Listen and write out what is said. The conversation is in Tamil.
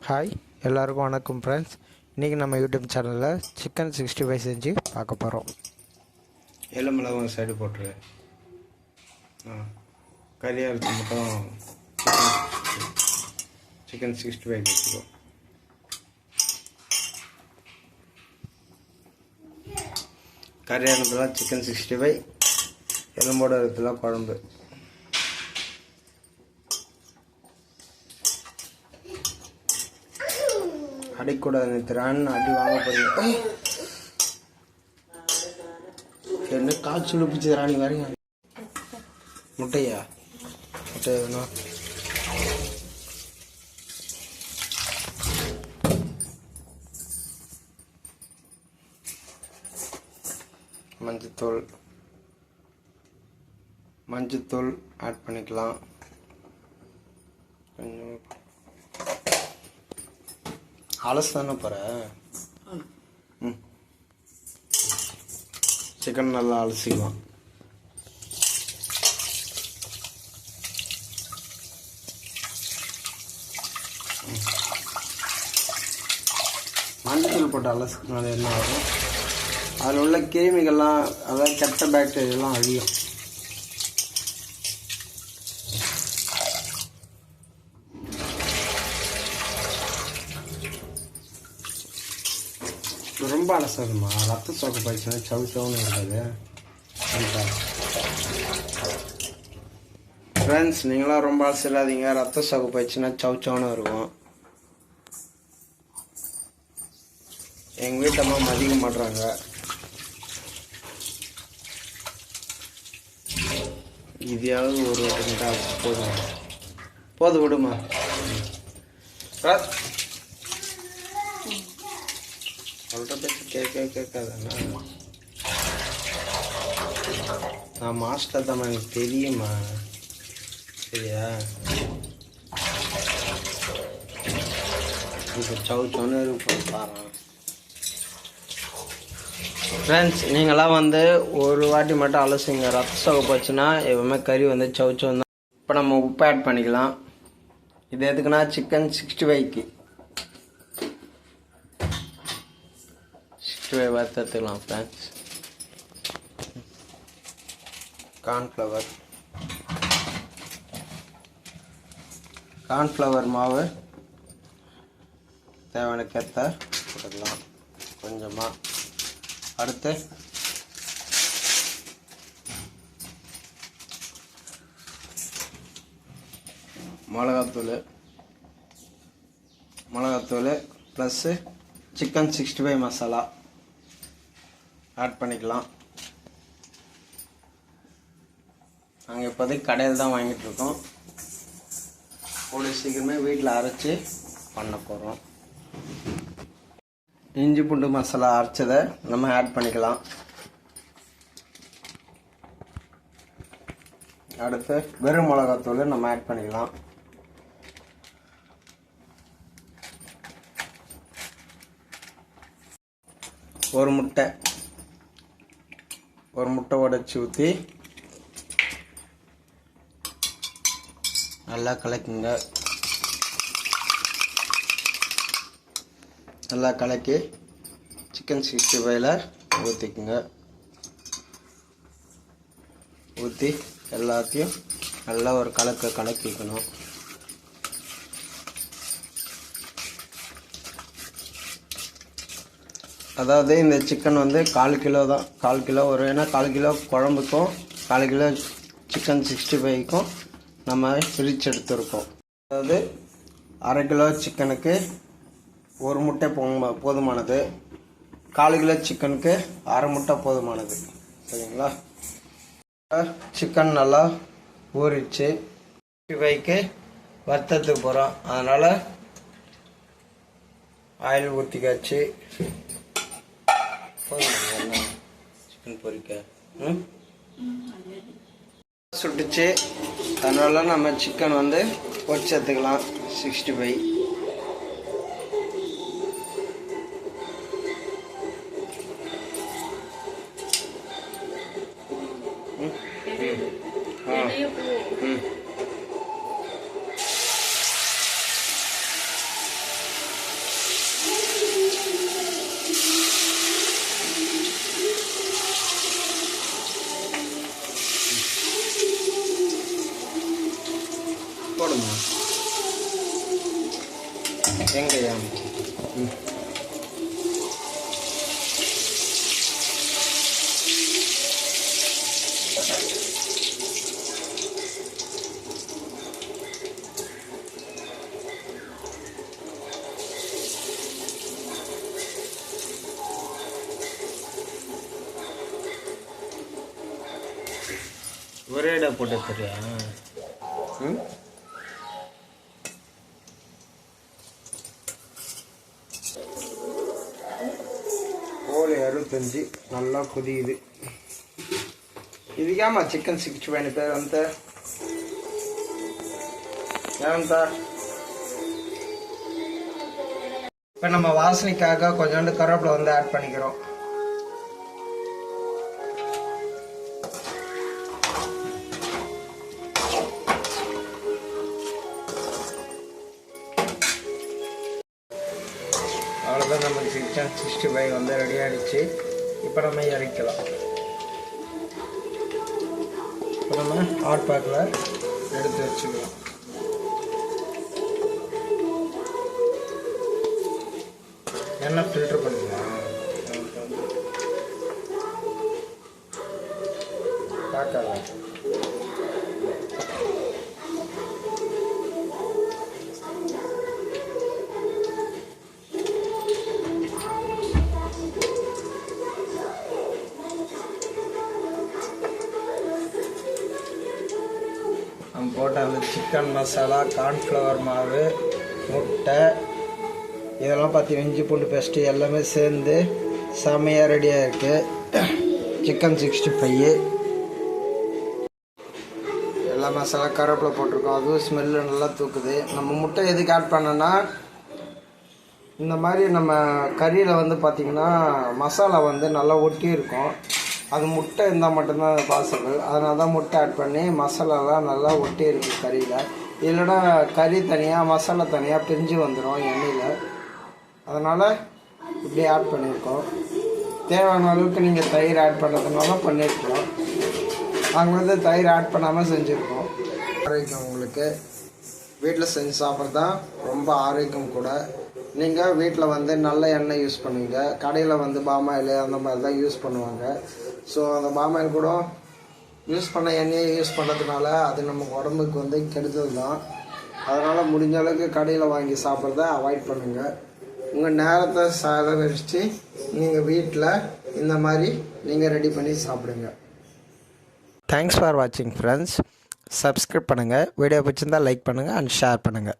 ஹாய் எல்லாருக்கும் வணக்கம் ஃப்ரெண்ட்ஸ். இன்றைக்கி நம்ம யூடியூப் சேனலில் சிக்கன் 65 செஞ்சு பார்க்க போகிறோம். எலுமிளகு சைடு போட்டுரு. கறி அரைச்சி மட்டும் சிக்கன் 65 வச்சுக்கோ. கறி அரைச்சலாம் சிக்கன் 65, எலும்போட இடத்துல குழம்பு. அடிக்கூடாது நிறுத்துறான்னு அடி வாங்க போறீங்க. என்ன காய்ச்சல் பிடிச்சி ராணி வரீங்க. முட்டையா முட்டை வேணும். மஞ்சத்தூள் ஆட் பண்ணிக்கலாம். கொஞ்சம் அலசு தானே போகிற. சிக்கன் நல்லா அலசிக்கலாம். மஞ்சள் போட்டு அலசுனால என்ன ஆகும், அதில் உள்ள கிருமிகள்லாம், அதாவது கெட்ட பாக்டீரியெல்லாம் அழியும். ரொம்ப அலசாதுமா, ரத்த சோக்கு போயிடுச்சுன்னா சவு சவுன்னு இருக்காது. ஃப்ரெண்ட்ஸ், நீங்களாம் ரொம்ப அலசிடாதீங்க. ரத்த சோக்கு போயிடுச்சுன்னா சவு சவுன்னு இருக்கும். எங்கள் வீட்டம்மா மதிக்க மாட்டுறாங்க. இதையாவது ஒரு போதும் விடுமா. சொல்கிற பேச்சு கேட்காதண்ணா. நான் மாஸ்டர் தான், எனக்கு தெரியுமா. சரியா, இப்போ சவுச்சோன்னு பாரு. ஃப்ரெண்ட்ஸ், நீங்களாம் ஒரு வாட்டி மட்டும் அலசுங்க. ரத்த சோகை போச்சுன்னா எப்பவுமே கறி சவுச்சோன்னு தான். இப்போ நம்ம உப்பு ஆட் பண்ணிக்கலாம். இது எதுக்குன்னா சிக்கன் 65க்கு வறுத்துக்கலாம். ஃப்ரெண்ட்ஸ், கார்ன்ஃப்ளவர் மாவு தேவையான கேத்த போட்டுக்கலாம் கொஞ்சமாக. அடுத்து மிளகாத்தூள் ப்ளஸ்ஸு சிக்கன் 65 மசாலா ஆட் பண்ணிக்கலாம். நாங்கள் இப்போதைக்கு கடையில் தான் வாங்கிட்டுருக்கோம். கூடிய சீக்கிரமே வீட்டில் அரைச்சி பண்ண போகிறோம். இஞ்சி பூண்டு மசாலா அரைச்சதை நம்ம ஆட் பண்ணிக்கலாம். அடுத்து வெறும் மிளகாத்தூள் நம்ம ஆட் பண்ணிக்கலாம். ஒரு முட்டை உடைச்சி ஊற்றி நல்லா கலக்குங்க. நல்லா கலக்கி சிக்கன் 65ல் ஊற்றிக்குங்க. ஊற்றி எல்லாத்தையும் நல்லா ஒரு கலக்கிக்கணும். அதாவது இந்த சிக்கன் 1/4 கிலோ தான். 1/4 கிலோ ஒரு, ஏன்னா 1/4 கிலோ குழம்புக்கும் 1/4 கிலோ சிக்கன் 65க்கும் நம்ம பிரித்து எடுத்துருக்கோம். அதாவது 1/2 கிலோ சிக்கனுக்கு ஒரு முட்டை போதுமானது. 1/4 கிலோ சிக்கனுக்கு 1/2 முட்டை போதுமானது. சரிங்களா. சிக்கன் நல்லா ஊறிச்சு. 65க்கு வறுத்ததுக்கு போகிறோம். அதனால் ஆயில் ஊற்றிக்காச்சு. சிக்கன் பொரிக்க சுட்டுச்சு. அதனால நம்ம சிக்கன் பொரிச்சு எடுத்துக்கலாம். 65 வெங்காயம். ஒரே இடம் போட்டு தெரியா? கோழி 65 நல்லா கொதியுது. இதுக்காமா சிக்கன் 65 பேர் வந்து ஏன்டா இப்போ நம்ம வாசனைக்காக கொஞ்சோண்டு கருவேப்பிலை வந்து ஆட் பண்ணிக்கிறோம். அவ்வளோதான், நம்ம சிக்கன் 65 வந்து ரெடி ஆகிடுச்சு. இப்போ நம்ம இறக்கலாம். இப்போ நம்ம ஹாட் பேக்கில் எடுத்து வச்சுக்கலாம். எண்ணெய் ஃபில்டர் பண்ணிக்கலாம். பார்க்கலாம். நம்ம போட்ட அந்த சிக்கன் மசாலா, கார்ன்ஃப்ளவர் மாவு, முட்டை, இதெல்லாம் பார்த்தீங்கன்னா இஞ்சி பூண்டு பேஸ்ட்டு எல்லாமே சேர்ந்து செம்மையாக ரெடியாக இருக்குது. சிக்கன் 65 எல்லா மசாலா கருவேப்பிலை போட்டிருக்கோம். அதுவும் ஸ்மெல்லு நல்லா தூக்குது. நம்ம முட்டை எதுக்கு ஆட் பண்ணோன்னா, இந்த மாதிரி நம்ம கறியில் வந்து பார்த்திங்கன்னா மசாலா வந்து நல்லா ஒட்டி இருக்கும். அது முட்டை இருந்தால் மட்டும்தான் அது பாசிபிள். அதனால தான் முட்டை ஆட் பண்ணி மசாலாலாம் நல்லா ஒட்டி இருக்குது கறியில். இல்லைன்னா கறி தனியாக மசாலா தனியாக பிரிஞ்சு வந்துடும் எண்ணெயில். அதனால் இப்படி ஆட் பண்ணியிருக்கோம். தேவையான அளவுக்கு நீங்கள் தயிர் ஆட் பண்ணுறதுனால பண்ணியிருக்கலாம். நாங்கள் வந்து தயிர் ஆட் பண்ணாமல் செஞ்சுருக்கோம். ஆரோக்கியம் உங்களுக்கு வீட்டில் செஞ்சு சாப்பிட்றது தான் ரொம்ப ஆரோக்கியம் கூட. நீங்கள் வீட்டில் வந்து நல்ல எண்ணெய் யூஸ் பண்ணுவீங்க. கடையில் வந்து பாமாயில் அந்த மாதிரி தான் யூஸ் பண்ணுவாங்க. ஸோ அந்த பாமாயில் கூட யூஸ் பண்ண எண்ணெயை யூஸ் பண்ணுறதுனால அது நமக்கு உடம்புக்கு வந்து கெடுதல் தான். அதனால் முடிஞ்ச அளவுக்கு கடையில் வாங்கி சாப்பிட்றத அவாய்ட் பண்ணுங்கள். உங்கள் நேரத்தை செலவழித்து நீங்கள் வீட்டில் இந்த மாதிரி நீங்கள் ரெடி பண்ணி சாப்பிடுங்க. தேங்க்ஸ் ஃபார் வாட்சிங் ஃப்ரெண்ட்ஸ். சப்ஸ்கிரைப் பண்ணுங்கள். வீடியோ பிடிச்சிருந்தால் லைக் பண்ணுங்கள் அண்ட் ஷேர் பண்ணுங்கள்.